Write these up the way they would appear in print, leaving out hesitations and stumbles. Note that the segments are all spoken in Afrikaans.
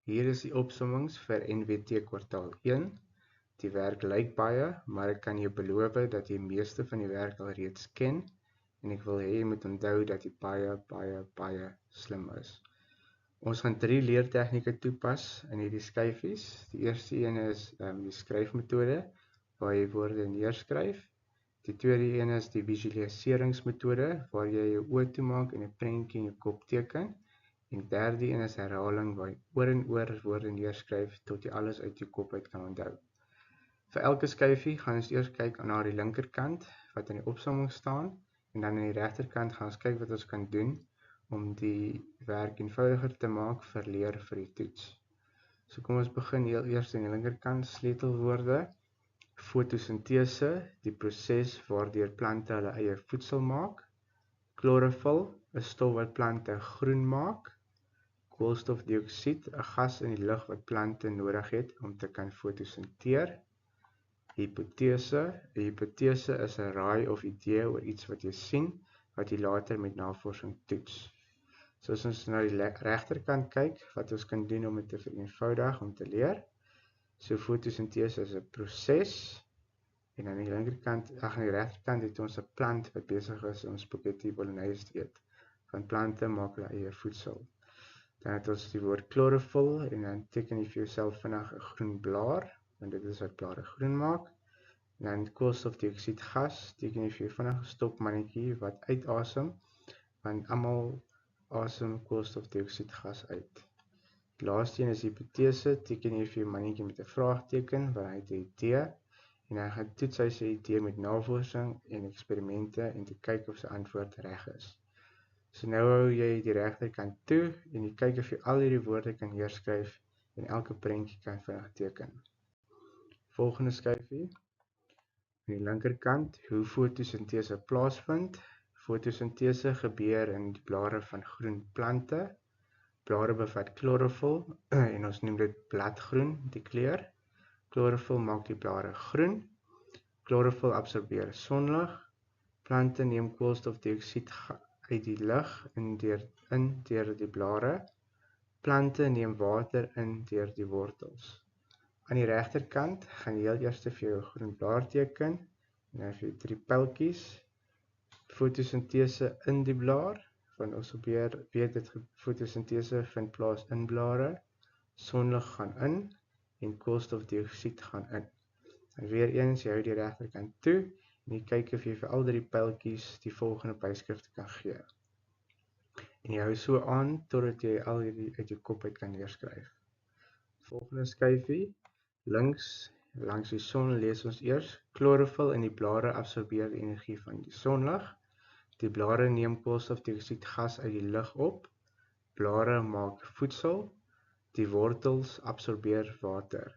Hier is die opsommings vir NWT kwartaal 1. Die werk lyk baie, maar ek kan jou beloof dat jy meeste van die werk al reeds ken en ek wil hê jy moet onthou dat jy baie slim is. Ons gaan 3 leertegnieke toepas in hierdie skyfies. Die eerste een is die skryfmetode waar jy woorde neerskryf. Die tweede een is die visualiseringsmetode waar jy jou oë toemaak en 'n prentjie in jou kop teken. En die derde een is herhaling waar jy oor en oor woorde neerskryf tot jy alles uit jou kop uit kan onthou. Vir elke skyfie gaan ons eers kyk na die linkerkant wat in die opsomming staan en dan aan die regterkant gaan ons kyk wat ons kan doen om die werk eenvoudiger te maak vir leer vir die toets. So kom ons begin heel eers aan die linkerkant, sleutelwoorde. Fotosintese, die proses waardeur plante hulle eie voedsel maak. Chlorophll, 'n stof wat plante groen maak. Koolstofdioksied, 'n gas in die lug wat plante nodig het om te kan fotosinteer. Hipotese, 'n hipotese is 'n raai of idee oor iets wat jy sien, wat jy later met navorsing toets. So as ons na die regterkant kyk, wat ons kan doen om dit te vereenvoudig om te leer. So fotosintese is 'n proses en aan die linkerkant, aan die regterkant het ons 'n plant wat besig is om spaghetti bolognese te eet. Van plante maak hulle eie voedsel. Dan het ons die woord chlorophll en dan teken jy vir jouself vinnig 'n groen blaar, want dit is wat blare groen maak. En dan koolstofdioksied gas, teken jy vir jou vinnig 'n stopmannetjie wat uitasem, want almal asem koolstofdioksied gas uit. Die laaste een is hipotese, teken jy vir jou mannetjie met 'n vraagteken, want hy het 'n idee, en hy gaan toets hy sy idee met navorsing en eksperimente en te kyk of sy antwoord reg is. So nou hou jy die regterkant toe en jy kyk of jy al hierdie woorde kan neerskryf en elke prentjie kan vinnig teken. Volgende skyfie. Aan die linkerkant, hoe fotosintese plaasvind. Fotosintese gebeur in die blare van groen plante. Blare bevat chlorophll en ons noem dit bladgroen, die kleur. Chlorophll maak die blare groen. Chlorophll absorbeer sonlig. Plante neem koolstofdioksied uit die lug in deur die blare. Plante neem water in deur die wortels. Aan die regterkant gaan jy heel eers vir jou groen blaar teken en dan vir jou 3 pyltjies. Fotosintese in die blaar, want ons weet dit fotosintese vind plaas in blare. Sonlig gaan in en koolstofdioksied gaan in. En weer eens, jy hou die regterkant toe en jy kyk of jy vir al 3 pyltjies die volgende byskrifte kan gee. En jy hou so aan totdat jy al hierdie uit jou kop uit kan neerskryf. Volgende skyfie, links langs die son lees ons eers, chlorophll in die blare absorbeer die energie van die sonlig. Die blare neem koolstofdioksied gas uit die lug op. Blare maak voedsel. Die wortels absorbeer water.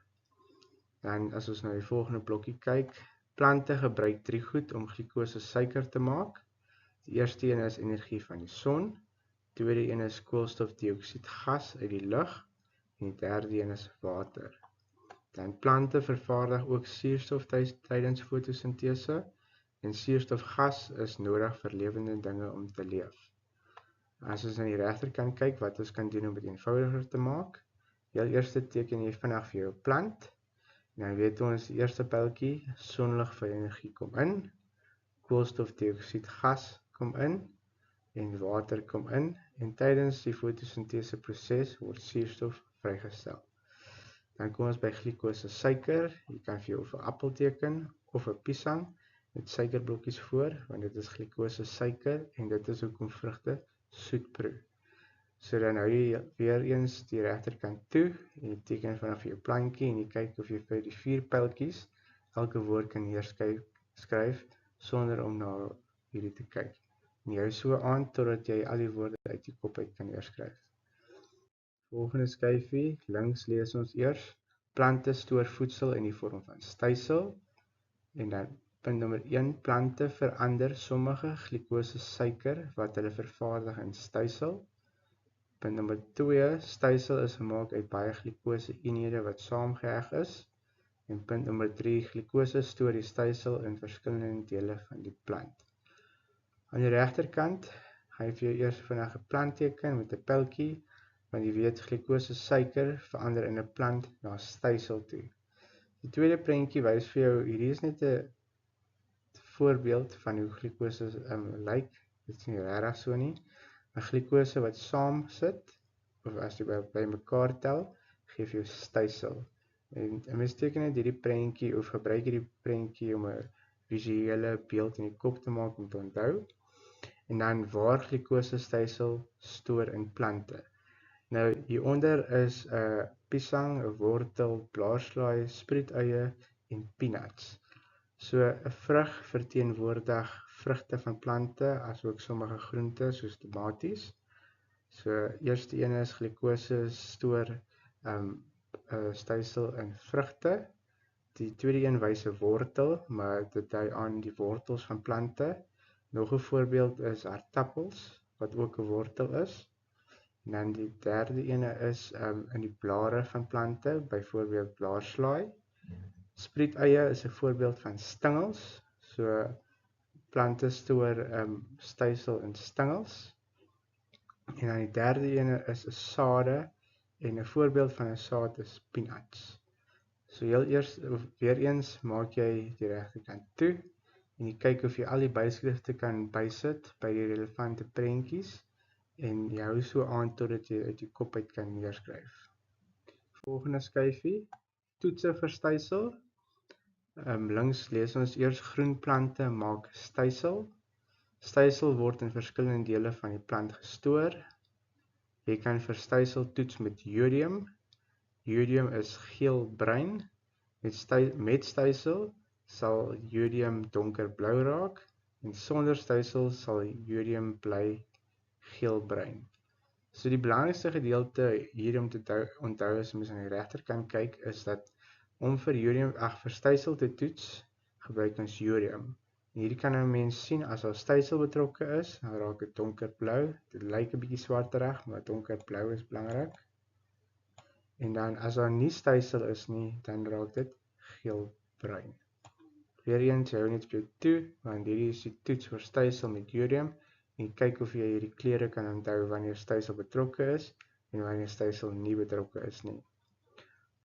Dan as ons na die volgende blokkie kyk, plante gebruik 3 goed om glikose suiker te maak. Die eerste een is energie van die son, die tweede een is koolstofdioksied gas uit die lug en die derde een is water. Dan plante vervaardig ook suurstof tydens fotosintese en suurstofgas is nodig vir lewende dinge om te leef. As ons aan die regterkant kyk wat ons kan doen om dit eenvoudiger te maak, heel eerste teken jy vinnig vir jou plant. En dan weet ons die eerste pyltjie, sonlig vir energie kom in, koolstofdioksied gas kom in en water kom in en tydens die fotosintese proses word suurstof vrygestel. Dan kom ons by glikose suiker. Jy kan vir jou of 'n appel teken of 'n piesang met suikerblokkies voor, want dit is glikose suiker en dit is hoekom vrugte soet proe. So dan hou jy weer eens die regterkant toe en jy teken vanaf jou plantjie en jy kyk of jy vir die 4 pyltjies elke woord kan neerskryf sonder om na hierdie te kyk. En jy hou so aan totdat jy al die woorde uit die kop uit kan neerskryf. Volgende skyfie, links lees ons eers, plante stoor voedsel in die vorm van stysel. En dan punt nommer 1, plante verander sommige glikose suiker wat hulle vervaardig in stysel. Punt nommer 2, stysel is gemaak uit baie glikose eenhede wat saamgeheg is. En punt nommer 3, glikose stoor die stysel in verskillende dele van die plant. Aan die regterkant gaan jy vir jou eers vinnig 'n plant teken met 'n pyltjie. Want jy weet, glikose suiker verander in 'n plant na stysel toe. Die tweede prentjie wys vir jou, hierdie is net 'n voorbeeld van hoe glikose lyk. Dit is nie regtig so nie. 'n Glikose wat saam sit, of as jy by mekaar tel, gee vir jou stysel. En mens teken net hierdie prentjie of gebruik hierdie prentjie om 'n visuele beeld in die kop te maak om te onthou. En dan waar glikose stysel stoor in plante. Nou hieronder is 'n piesang, 'n wortel, blaarslaai, sproeteie en peanuts. So 'n vrug verteenwoordig vrugte van plante asook sommige groente soos tomaties. So eerste een is glikose stoor stysel in vrugte. Die tweede een wys 'n wortel, maar dit dui aan die wortels van plante. Nog 'n voorbeeld is aardappels wat ook 'n wortel is. En dan die derde ene is in die blare van plante, byvoorbeeld blaarslaai. Sproeteie is 'n voorbeeld van stingels. So plante stoor stysel in stingels. En dan die derde ene is 'n sade en 'n voorbeeld van 'n saad is peanuts. So heel eers weer eens maak jy die regterkant toe en jy kyk of jy al die byskrifte kan bysit by die relevante prentjies en jy hou so aan totdat jy uit die kop uit kan neerskryf. Volgende skyfie, toetse vir stysel. Links lees ons eers groenplante maak stysel. Stysel word in verskillende dele van die plant gestoor. Jy kan vir stysel toets met jodium. Jodium is geel-bruin. Met stysel sal jodium donkerblou raak en sonder stysel sal jodium bly geel-bruin. So die belangrikste gedeelte hier om te onthou as mens aan die regterkant kyk is dat om vir stysel te toets, gebruik ons jodium. En hierdie kan 'n mens sien as daar stysel betrokke is, dan raak dit donkerblou. Dit lyk 'n bietjie swarterig, maar donkerblou is belangrik. En dan as daar nie stysel is nie, dan raak dit geel-bruin. Weereens hou net op jou toe, want hierdie is die toets vir stysel met jodium. En kyk of jy hierdie kleure kan onthou wanneer stysel betrokke is en wanneer stysel nie betrokke is nie.